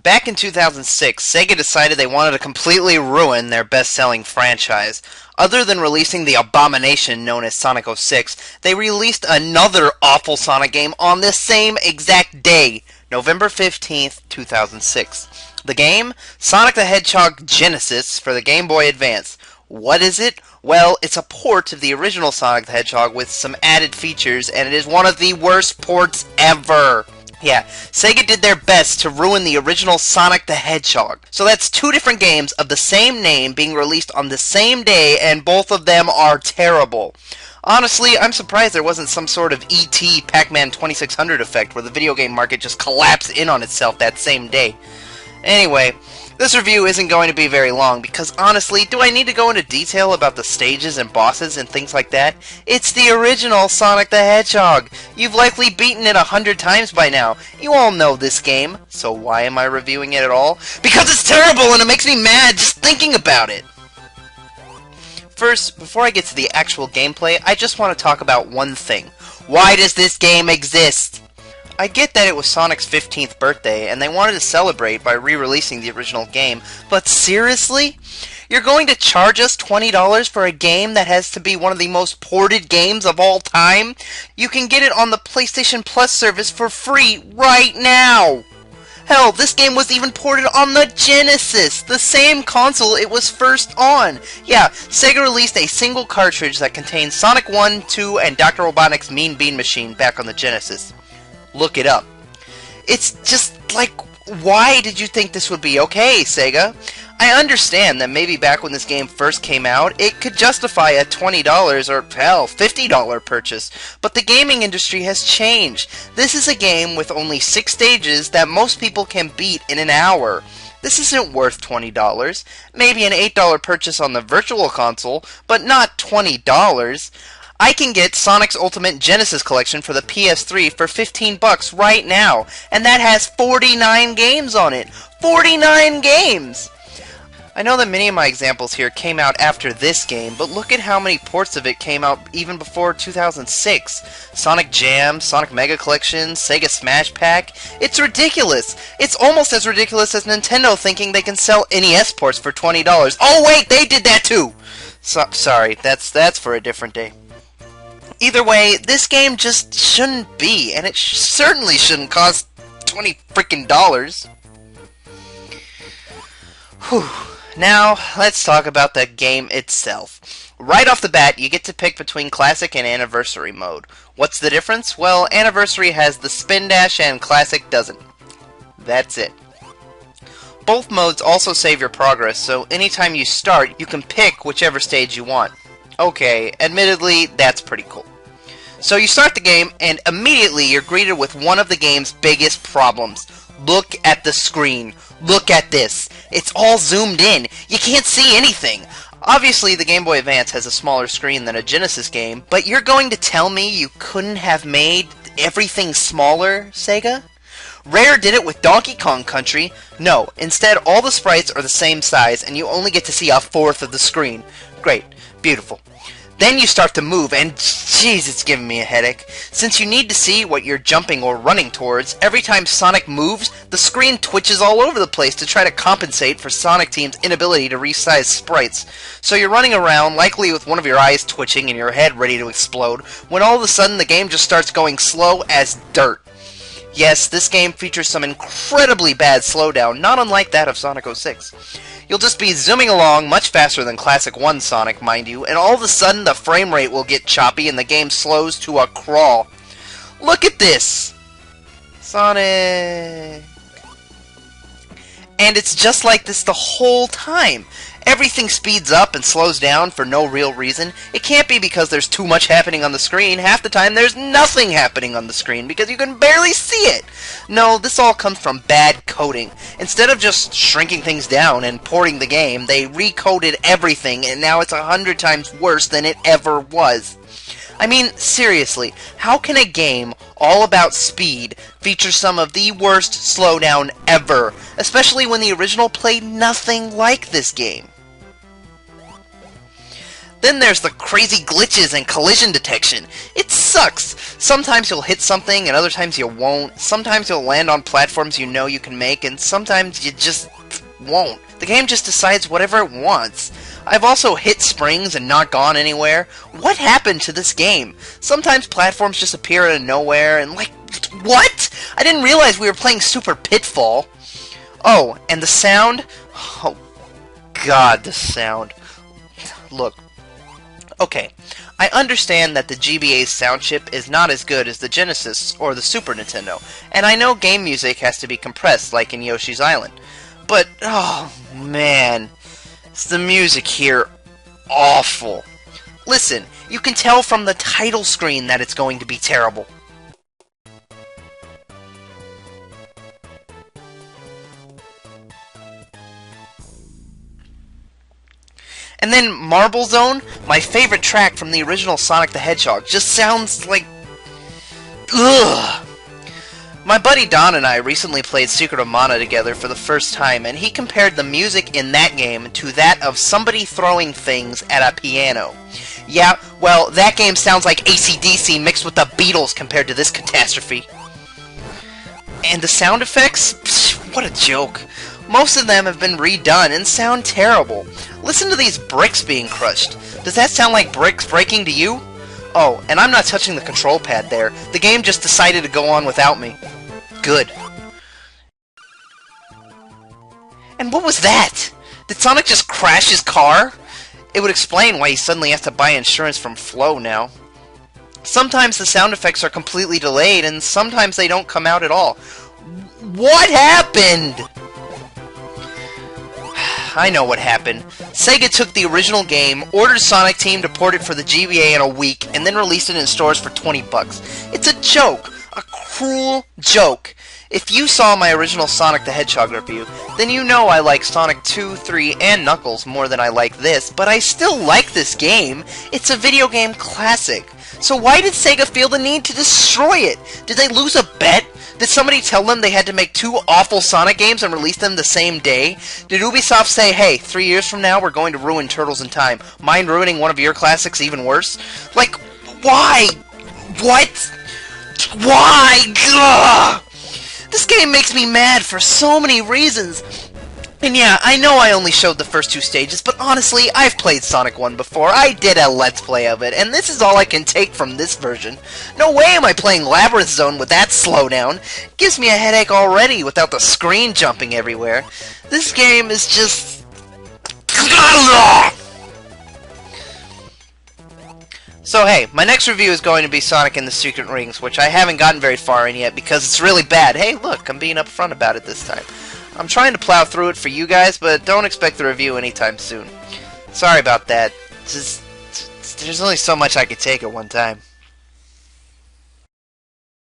Back in 2006, Sega decided they wanted to completely ruin their best-selling franchise. Other than releasing the abomination known as Sonic 06, they released another awful Sonic game on the same exact day, November 15th, 2006. The game? Sonic the Hedgehog Genesis for the Game Boy Advance. What is it? Well, it's a port of the original Sonic the Hedgehog with some added features, and it is one of the worst ports ever. Yeah, Sega did their best to ruin the original Sonic the Hedgehog. So that's two different games of the same name being released on the same day, and both of them are terrible. Honestly, I'm surprised there wasn't some sort of E.T. Pac-Man 2600 effect where the video game market just collapsed in on itself that same day. Anyway, this review isn't going to be very long because honestly, do I need to go into detail about the stages and bosses and things like that? It's the original Sonic the Hedgehog! You've likely beaten it 100 times by now. You all know this game, so why am I reviewing it at all? Because it's terrible and it makes me mad just thinking about it! First, before I get to the actual gameplay, I just want to talk about one thing. Why does this game exist? I get that it was Sonic's 15th birthday, and they wanted to celebrate by re-releasing the original game, but seriously? You're going to charge us $20 for a game that has to be one of the most ported games of all time? You can get it on the PlayStation Plus service for free right now! Hell, this game was even ported on the Genesis, the same console it was first on. Yeah, Sega released a single cartridge that contains Sonic 1, 2, and Dr. Robotnik's Mean Bean Machine back on the Genesis. Look it up. It's just like, why did you think this would be okay, Sega? I understand that maybe back when this game first came out, it could justify a $20 or, hell, $50 purchase, but the gaming industry has changed. This is a game with only 6 stages that most people can beat in an hour. This isn't worth $20. Maybe an $8 purchase on the Virtual Console, but not $20. I can get Sonic's Ultimate Genesis Collection for the PS3 for $15 right now, and that has 49 games on it. 49 games! I know that many of my examples here came out after this game, but look at how many ports of it came out even before 2006. Sonic Jam, Sonic Mega Collection, Sega Smash Pack. It's ridiculous! It's almost as ridiculous as Nintendo thinking they can sell NES ports for $20. Oh wait, they did that too! Sorry, that's for a different day. Either way, this game just shouldn't be, and it certainly shouldn't cost $20 freaking. Whew. Now, let's talk about the game itself. Right off the bat, you get to pick between Classic and Anniversary mode. What's the difference? Well, Anniversary has the spin dash and Classic doesn't. That's it. Both modes also save your progress, so anytime you start, you can pick whichever stage you want. Okay, admittedly, that's pretty cool. So you start the game, and immediately you're greeted with one of the game's biggest problems. Look at the screen. Look at this. It's all zoomed in. You can't see anything. Obviously, the Game Boy Advance has a smaller screen than a Genesis game, but you're going to tell me you couldn't have made everything smaller, Sega? Rare did it with Donkey Kong Country. No, instead all the sprites are the same size, and you only get to see a fourth of the screen. Great. Beautiful. Then you start to move, and jeez, it's giving me a headache. Since you need to see what you're jumping or running towards, every time Sonic moves, the screen twitches all over the place to try to compensate for Sonic Team's inability to resize sprites. So you're running around, likely with one of your eyes twitching and your head ready to explode, when all of a sudden the game just starts going slow as dirt. Yes, this game features some incredibly bad slowdown, not unlike that of Sonic 06. You'll just be zooming along much faster than Classic 1 Sonic, mind you, and all of a sudden the frame rate will get choppy and the game slows to a crawl. Look at this! Sonic... And it's just like this the whole time. Everything speeds up and slows down for no real reason. It can't be because there's too much happening on the screen. Half the time there's nothing happening on the screen because you can barely see it. No, this all comes from bad coding. Instead of just shrinking things down and porting the game, they recoded everything and now it's 100 times worse than it ever was. I mean, seriously, how can a game all about speed feature some of the worst slowdown ever, especially when the original played nothing like this game? Then there's the crazy glitches and collision detection. It sucks. Sometimes you'll hit something and other times you won't. Sometimes you'll land on platforms you know you can make and sometimes you just won't. The game just decides whatever it wants. I've also hit springs and not gone anywhere. What happened to this game? Sometimes platforms just appear out of nowhere and like, what? I didn't realize we were playing Super Pitfall. Oh, and the sound? Oh, God, the sound. Look. Okay, I understand that the GBA's sound chip is not as good as the Genesis or the Super Nintendo, and I know game music has to be compressed like in Yoshi's Island. But, oh man, is the music here awful. Listen, you can tell from the title screen that it's going to be terrible. And then Marble Zone, my favorite track from the original Sonic the Hedgehog, just sounds like... ugh! My buddy Don and I recently played Secret of Mana together for the first time, and he compared the music in that game to that of somebody throwing things at a piano. Yeah, well, that game sounds like AC/DC mixed with the Beatles compared to this catastrophe. And the sound effects? Psh, what a joke. Most of them have been redone and sound terrible. Listen to these bricks being crushed. Does that sound like bricks breaking to you? Oh, and I'm not touching the control pad there. The game just decided to go on without me. Good. And what was that? Did Sonic just crash his car? It would explain why he suddenly has to buy insurance from Flo now. Sometimes the sound effects are completely delayed, and sometimes they don't come out at all. What happened? I know what happened. Sega took the original game, ordered Sonic Team to port it for the GBA in a week, and then released it in stores for $20. It's a joke. A cruel joke. If you saw my original Sonic the Hedgehog review, then you know I like Sonic 2, 3, and Knuckles more than I like this, but I still like this game. It's a video game classic. So why did Sega feel the need to destroy it? Did they lose a bet? Did somebody tell them they had to make 2 awful Sonic games and release them the same day? Did Ubisoft say, hey, 3 years from now we're going to ruin Turtles in Time. Mind ruining one of your classics even worse? Like, why? What? Why? Gah! This game makes me mad for so many reasons. And yeah, I know I only showed the first 2 stages, but honestly, I've played Sonic 1 before. I did a Let's Play of it, and this is all I can take from this version. No way am I playing Labyrinth Zone with that slowdown. It gives me a headache already without the screen jumping everywhere. This game is just... So hey, my next review is going to be Sonic and the Secret Rings, which I haven't gotten very far in yet because it's really bad. Hey, look, I'm being upfront about it this time. I'm trying to plow through it for you guys, but don't expect the review anytime soon. Sorry about that. There's only so much I could take at one time.